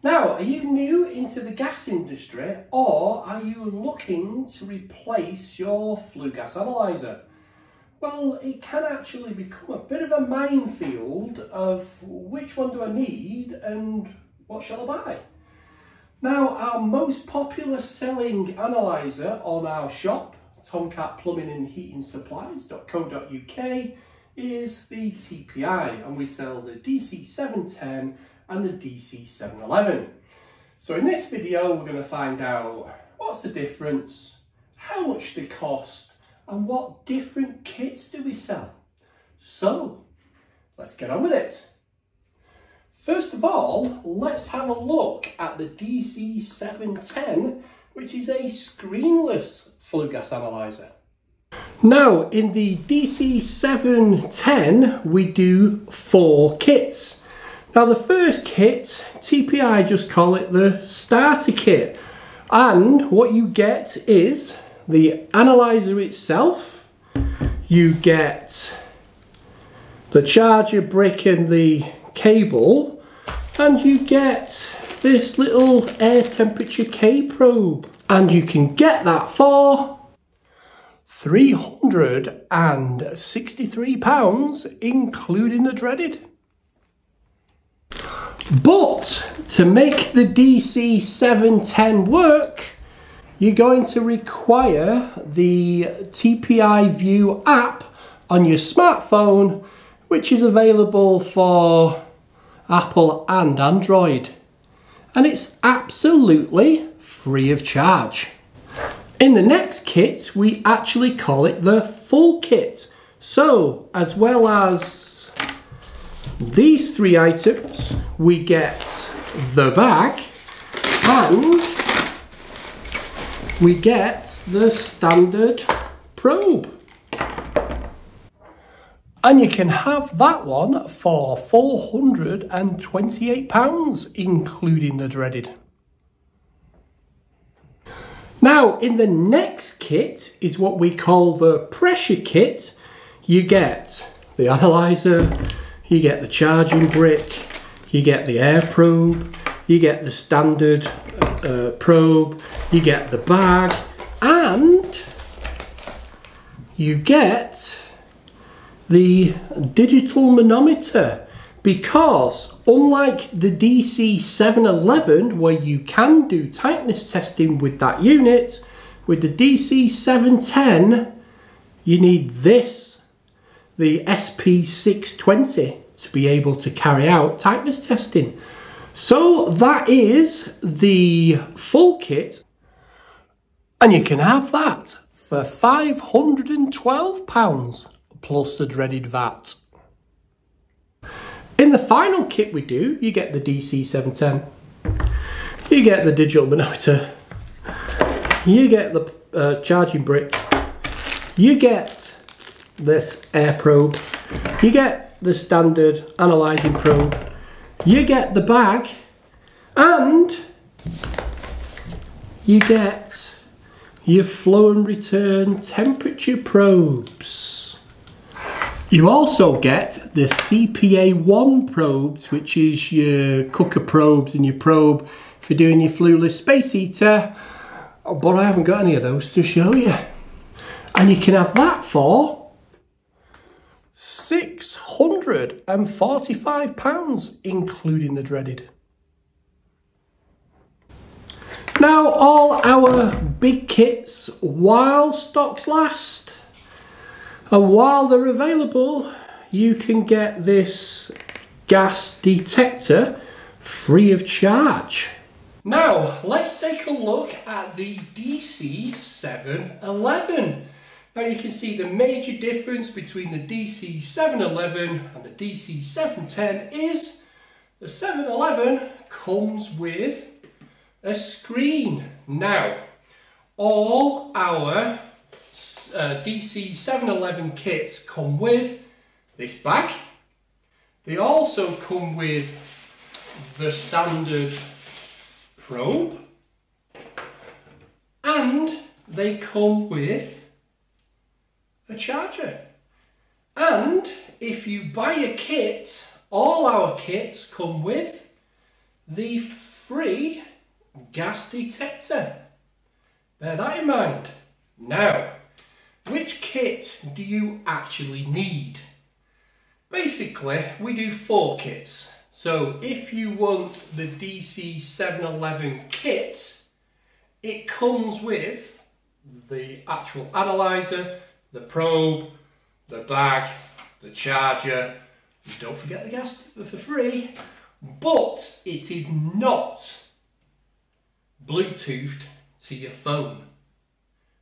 Now, are you new into the gas industry, or are you looking to replace your flue gas analyzer? Well, it can actually become a bit of a minefield of which one do I need and what shall I buy? Now, our most popular selling analyzer on our shop, Tomcat Plumbing and Heating Supplies.co.uk, is the TPI, and we sell the dc710 and the dc711. So in this video we're going to find out what's the difference, how much they cost, and what different kits do we sell. So let's get on with it. First of all, let's have a look at the dc710, which is a screenless flue gas analyzer. Now, in the dc710 we do 4 kits. Now, the first kit, TPI just call it the starter kit, and what you get is the analyzer itself, you get the charger brick and the cable, and you get this little air temperature K probe, and you can get that for £363, including the dreaded. But to make the dc710 work, you're going to require the TPI View app on your smartphone, which is available for Apple and Android, and it's absolutely free of charge. In the next kit, we actually call it the full kit. So, as well as these 3 items, we get the bag and we get the standard probe. And you can have that one for £428, including the dreaded. Now, in the next kit is what we call the pressure kit. You get the analyzer, you get the charging brick, you get the air probe, you get the standard probe, you get the bag, and you get the digital manometer, because unlike the dc711 where you can do tightness testing with that unit, with the dc710 you need this, the SP620, to be able to carry out tightness testing. So that is the full kit, and you can have that for £512 plus the dreaded VAT. In the final kit we do, you get the dc710, you get the digital manometer, you get the charging brick, you get this air probe, you get the standard analysing probe, you get the bag, and you get your flow and return temperature probes. You also get the CPA1 probes, which is your cooker probes and your probe for doing your flueless space heater, but I haven't got any of those to show you. And you can have that for £645, including the dreaded. Now, all our big kits, while stocks last, and while they're available, you can get this gas detector free of charge. Now, let's take a look at the dc711. Now, you can see the major difference between the dc711 and the dc710 is the 711 comes with a screen. Now, all our dc711 kits come with this bag. They also come with the standard probe, and they come with a charger. And if you buy a kit, all our kits come with the free gas detector. Bear that in mind. Now, which kit do you actually need? Basically, we do 4 kits. So if you want the dc711 kit, it comes with the actual analyzer, the probe, the bag, the charger. Don't forget the gas for free, but it is not Bluetoothed to your phone.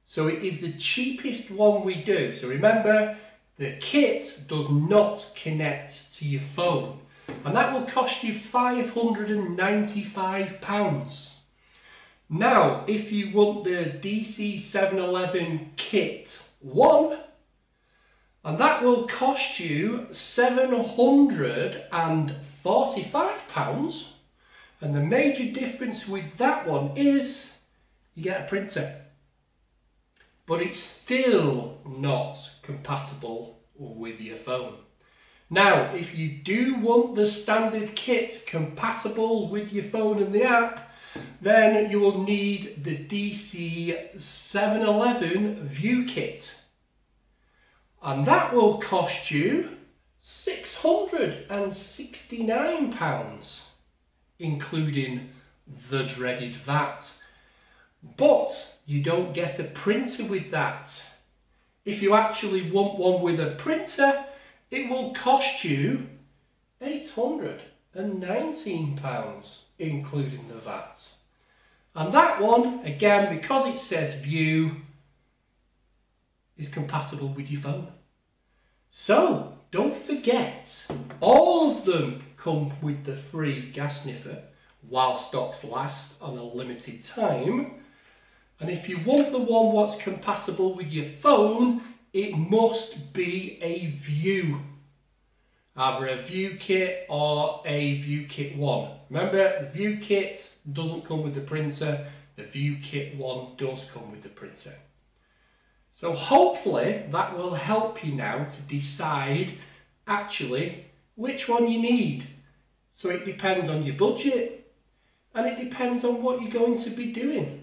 So it is the cheapest one we do. So remember, the kit does not connect to your phone, and that will cost you £595. Now, if you want the dc711 kit 1, and that will cost you £745. And the major difference with that one is you get a printer. But it's still not compatible with your phone. Now, if you do want the standard kit compatible with your phone and the app, then you will need the dc711 View Kit. And that will cost you £669, including the dreaded VAT. But you don't get a printer with that. If you actually want one with a printer, it will cost you £819, including the VAT. And that one, again, because it says View, is compatible with your phone. So don't forget, all of them come with the free gas sniffer while stocks last on a limited time. And if you want the one what's compatible with your phone, it must be a View. Either a View Kit or a View Kit 1. Remember, the View Kit doesn't come with the printer. The View Kit 1 does come with the printer. So hopefully that will help you now to decide actually which one you need. So it depends on your budget, and it depends on what you're going to be doing.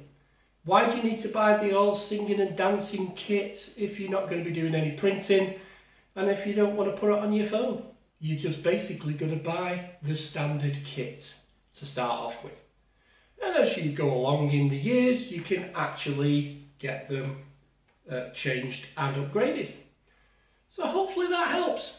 Why do you need to buy the all singing and dancing kit if you're not going to be doing any printing, and if you don't want to put it on your phone? You're just basically going to buy the standard kit to start off with. And as you go along in the years, you can actually get them changed and upgraded. So hopefully that helps.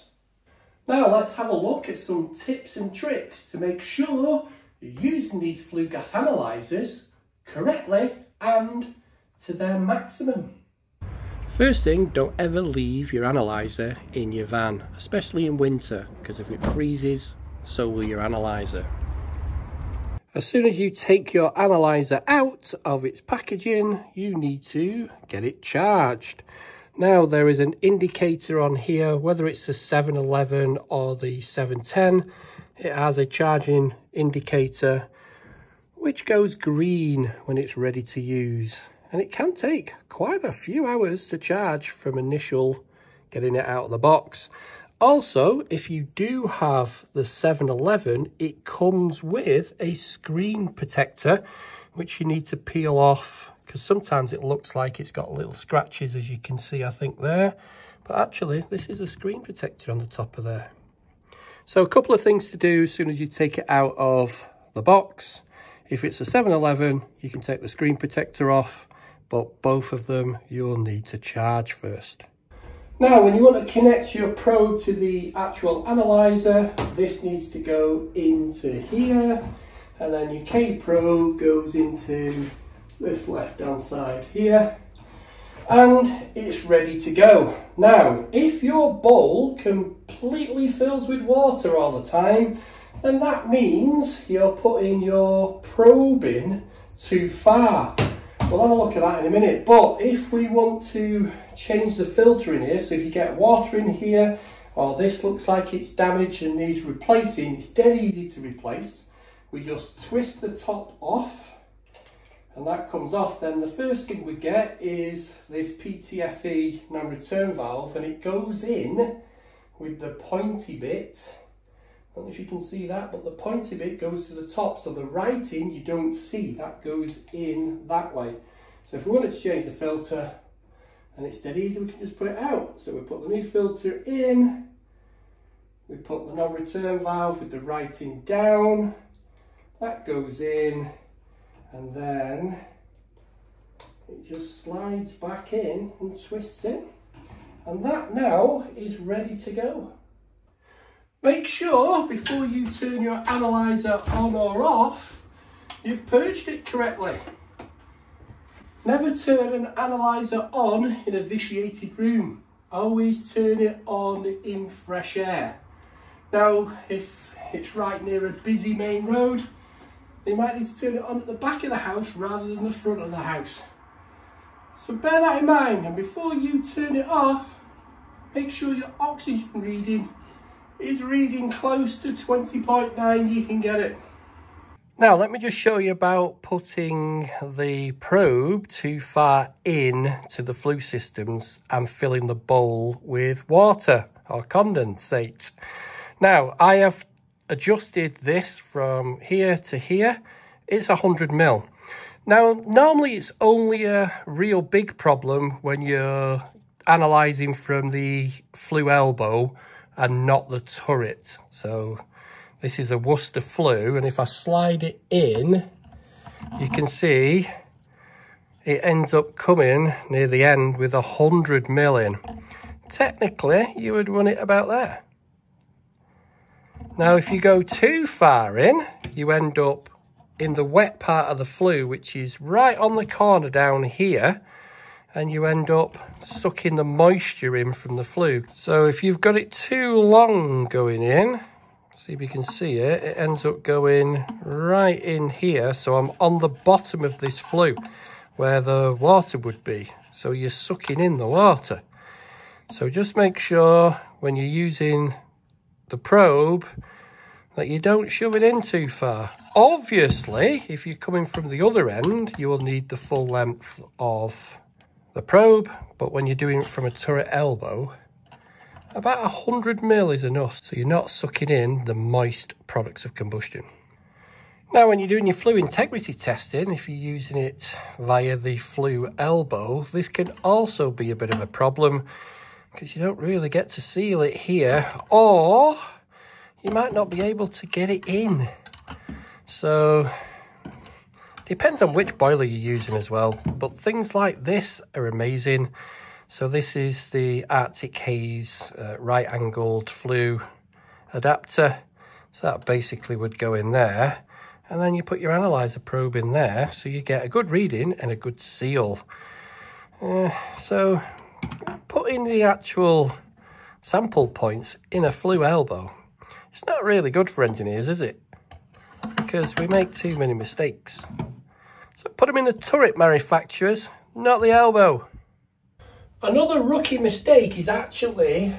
Now let's have a look at some tips and tricks to make sure you're using these flue gas analysers correctly and to their maximum. First thing, don't ever leave your analyzer in your van, especially in winter, because if it freezes, so will your analyzer. As soon as you take your analyzer out of its packaging, you need to get it charged. Now there is an indicator on here, whether it's the 711 or the 710, it has a charging indicator which goes green when it's ready to use. And it can take quite a few hours to charge from initial getting it out of the box. Also, if you do have the 711, it comes with a screen protector, which you need to peel off, because sometimes it looks like it's got little scratches, as you can see, I think there. But actually, this is a screen protector on the top of there. So a couple of things to do as soon as you take it out of the box. If it's a 711, you can take the screen protector off, but both of them you'll need to charge first. Now, when you want to connect your probe to the actual analyzer, this needs to go into here, and then your K probe goes into this left-hand side here, and it's ready to go. Now, if your bowl completely fills with water all the time, then that means you're putting your probe in too far. We'll have a look at that in a minute, but if we want to change the filter in here, so if you get water in here, or this looks like it's damaged and needs replacing, it's dead easy to replace. We just twist the top off, and that comes off. Then the first thing we get is this PTFE non-return valve, and it goes in with the pointy bit I don't know if you can see that, but the pointy bit goes to the top, so the writing you don't see, that goes in that way. So if we wanted to change the filter, and it's dead easy, we can just put it out. So we put the new filter in, we put the non-return valve with the writing down, that goes in, and then it just slides back in and twists in. And that now is ready to go. Make sure before you turn your analyzer on or off, you've purged it correctly. Never turn an analyzer on in a vitiated room. Always turn it on in fresh air. Now, if it's right near a busy main road, you might need to turn it on at the back of the house rather than the front of the house. So bear that in mind, and before you turn it off, make sure your oxygen reading is reading close to 20.9, you can get it. Now let me just show you about putting the probe too far in to the flue systems and filling the bowl with water or condensate. Now I have adjusted this from here to here. It's 100 ml. Now normally it's only a real big problem when you're analysing from the flue elbow and not the turret. So this is a Worcester flue, and if I slide it in, you can see it ends up coming near the end with 100 ml in. Technically, you would run it about there. Now, if you go too far in, you end up in the wet part of the flue, which is right on the corner down here, and you end up sucking the moisture in from the flue. So if you've got it too long going in, see if you can see it, it ends up going right in here. So I'm on the bottom of this flue where the water would be. So you're sucking in the water. So just make sure when you're using the probe that you don't shove it in too far. Obviously, if you're coming from the other end, you will need the full length of the probe, but when you're doing it from a turret elbow, about 100 ml is enough, so you're not sucking in the moist products of combustion. Now, when you're doing your flue integrity testing, if you're using it via the flue elbow, this can also be a bit of a problem because you don't really get to seal it here, or you might not be able to get it in. So depends on which boiler you're using as well, but things like this are amazing. So this is the Arctic Haze right angled flue adapter. So that basically would go in there, and then you put your analyzer probe in there so you get a good reading and a good seal. So putting the actual sample points in a flue elbow, it's not really good for engineers, is it? Because we make too many mistakes. So put them in the turret manufacturers, not the elbow. Another rookie mistake is actually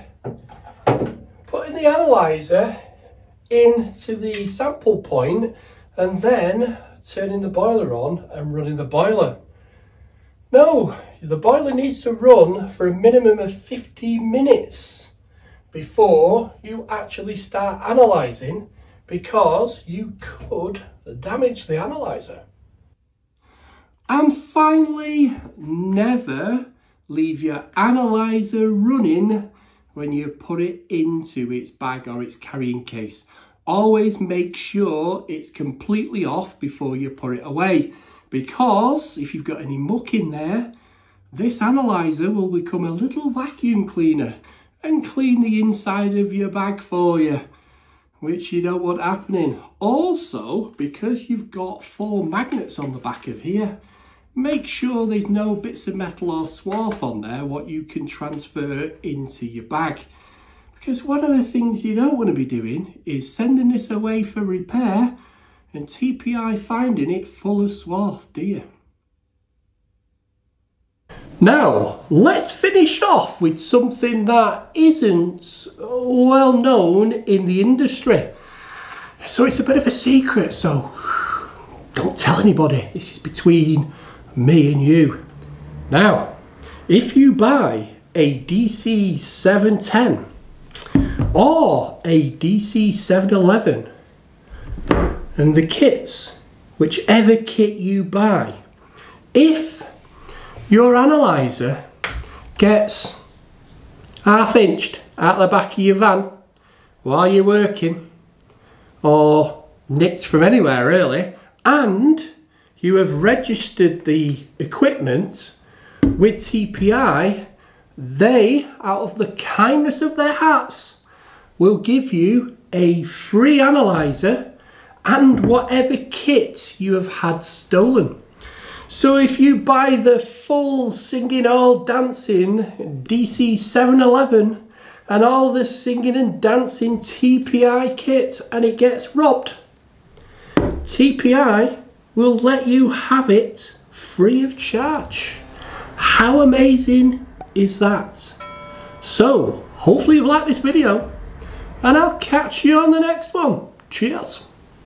putting the analyzer into the sample point and then turning the boiler on and running the boiler. No, the boiler needs to run for a minimum of 15 minutes before you actually start analysing, because you could damage the analyzer. And finally, never leave your analyzer running when you put it into its bag or its carrying case. Always make sure it's completely off before you put it away, because if you've got any muck in there, this analyzer will become a little vacuum cleaner and clean the inside of your bag for you, which you don't want happening. Also, because you've got 4 magnets on the back of here, make sure there's no bits of metal or swarf on there what you can transfer into your bag. Because one of the things you don't want to be doing is sending this away for repair and TPI finding it full of swarf, do you? Now, let's finish off with something that isn't well known in the industry. So it's a bit of a secret, so don't tell anybody. This is between me and you. Now, if you buy a dc710 or a dc711, and the kits, whichever kit you buy, if your analyzer gets half-inched out the back of your van while you're working, or nicked from anywhere really, and you have registered the equipment with TPI, they, out of the kindness of their hearts, will give you a free analyzer and whatever kit you have had stolen. So if you buy the full singing, all dancing dc711 and all the singing and dancing TPI kit and it gets robbed, TPI will let you have it free of charge. How amazing is that? So hopefully you've liked this video, and I'll catch you on the next one. Cheers.